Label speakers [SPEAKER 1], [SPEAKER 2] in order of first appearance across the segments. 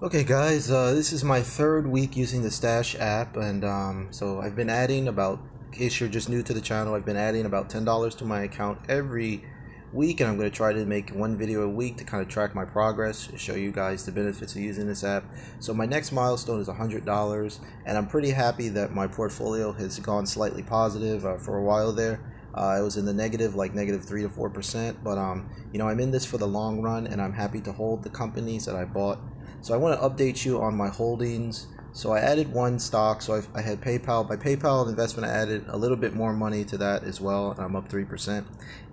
[SPEAKER 1] Okay, guys, this is my third week using the Stash app, and so I've been adding about, in case you're just new to the channel, I've been adding about $10 to my account every week, and I'm going to try to make one video a week to kind of track my progress, show you guys the benefits of using this app. So my next milestone is $100, and I'm pretty happy that my portfolio has gone slightly positive for a while there. It was in the negative, like negative 3 to 4%, but I'm in this for the long run, and I'm happy to hold the companies that I bought. So I want to update you on my holdings. So I added one stock. So I had PayPal. By PayPal investment, I added a little bit more money to that as well, and I'm up 3%.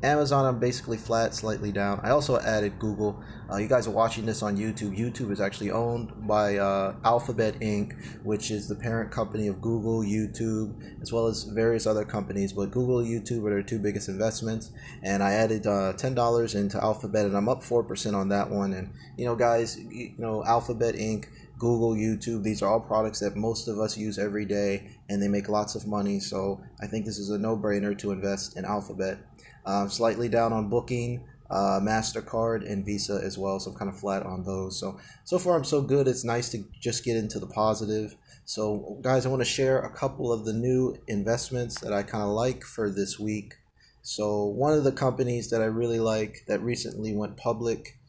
[SPEAKER 1] Amazon, I'm basically flat, slightly down. I also added Google. You guys are watching this on YouTube. YouTube is actually owned by Alphabet Inc., which is the parent company of Google, YouTube, as well as various other companies. But Google and YouTube are their two biggest investments. And I added $10 into Alphabet, and I'm up 4% on that one. And guys, Alphabet Inc., Google, YouTube, these are all products that most of us use every day, and they make lots of money. So I think this is a no-brainer to invest in Alphabet. Slightly down on Booking, MasterCard, and Visa as well. So I'm kind of flat on those. So far I'm so good. It's nice to just get into the positive. So guys, I want to share a couple of the new investments that I kind of like for this week. So one of the companies that I really like that recently went public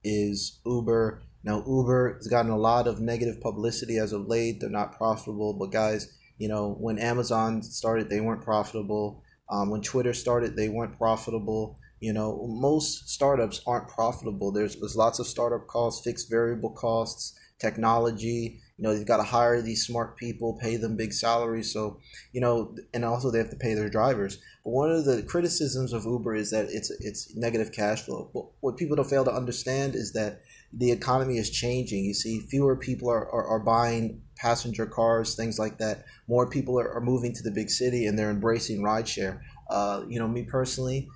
[SPEAKER 1] is Uber. Now, Uber has gotten a lot of negative publicity as of late. They're not profitable. But guys, when Amazon started, they weren't profitable. When Twitter started, they weren't profitable. Most startups aren't profitable. There's lots of startup costs, fixed variable costs, technology. You've got to hire these smart people, pay them big salaries. So, and also they have to pay their drivers. But one of the criticisms of Uber is that it's negative cash flow. But what people don't fail to understand is that the economy is changing. You see, fewer people are buying passenger cars, things like that. More people are moving to the big city, and they're embracing rideshare. Me personally,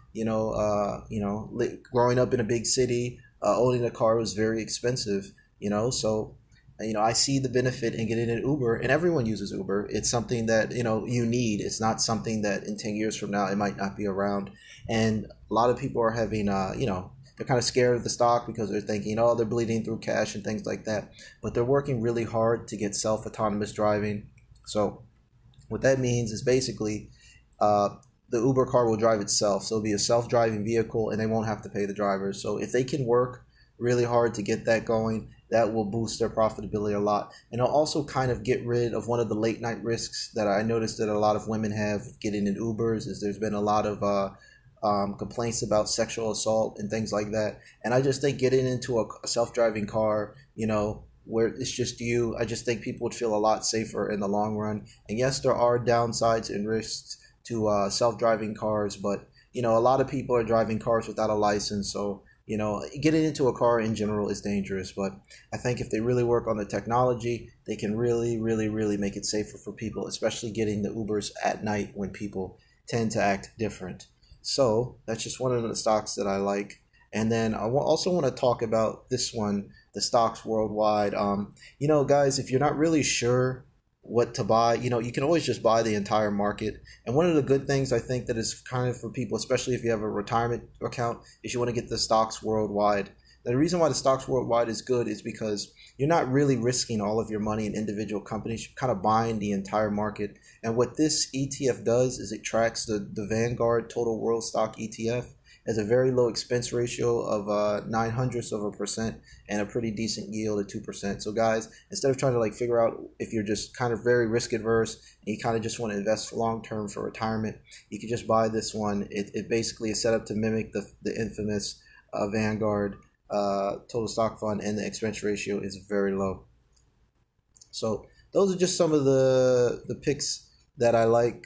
[SPEAKER 1] growing up in a big city, owning a car was very expensive. So I see the benefit in getting an Uber, and everyone uses Uber. It's something that you need. It's not something that in 10 years from now it might not be around. And a lot of people are having they're kind of scared of the stock because they're thinking, oh, they're bleeding through cash and things like that. But they're working really hard to get self-autonomous driving. So what that means is basically the Uber car will drive itself. So it'll be a self-driving vehicle, and they won't have to pay the drivers. So if they can work really hard to get that going, that will boost their profitability a lot. And it'll also kind of get rid of one of the late night risks that I noticed that a lot of women have getting in Ubers. Is there's been a lot of complaints about sexual assault and things like that. And I just think getting into a self-driving car, where it's just you, I just think people would feel a lot safer in the long run. And yes, there are downsides and risks to self-driving cars, but a lot of people are driving cars without a license. So getting into a car in general is dangerous. But I think if they really work on the technology, they can really, really, really make it safer for people, especially getting the Ubers at night when people tend to act different. So that's just one of the stocks that I like. And then I also want to talk about this one, the stocks worldwide. Guys, if you're not really sure what to buy, you can always just buy the entire market. And one of the good things I think that is kind of for people, especially if you have a retirement account, is you want to get the stocks worldwide. The reason why the stocks worldwide is good is because you're not really risking all of your money in individual companies. You're kind of buying the entire market. And what this ETF does is it tracks the Vanguard Total World Stock ETF. Has a very low expense ratio of 0.09% and a pretty decent yield of 2%. So guys, instead of trying to figure out if you're just kind of very risk adverse and you kind of just want to invest long term for retirement, you can just buy this one. It basically is set up to mimic the infamous Vanguard total stock fund, and the expense ratio is very low. So those are just some of the picks that I like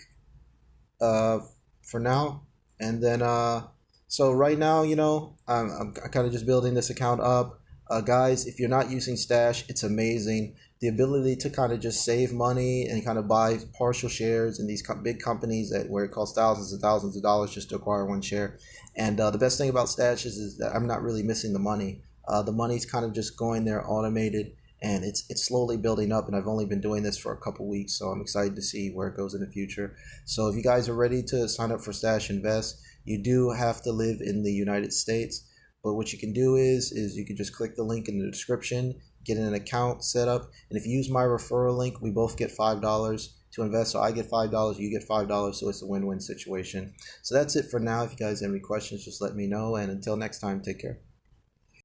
[SPEAKER 1] for now. And then so right now, I'm kind of just building this account up. Guys, if you're not using Stash, it's amazing. The ability to kind of just save money and kind of buy partial shares in these big companies where it costs thousands and thousands of dollars just to acquire one share. And the best thing about Stash is that I'm not really missing the money. The money's kind of just going there automated, and it's slowly building up, and I've only been doing this for a couple weeks, so I'm excited to see where it goes in the future. So if you guys are ready to sign up for Stash Invest, you do have to live in the United States, but what you can do is you can just click the link in the description getting an account set up. And if you use my referral link, we both get $5 to invest. So I get $5, you get $5. So it's a win-win situation. So that's it for now. If you guys have any questions, just let me know. And until next time, take care.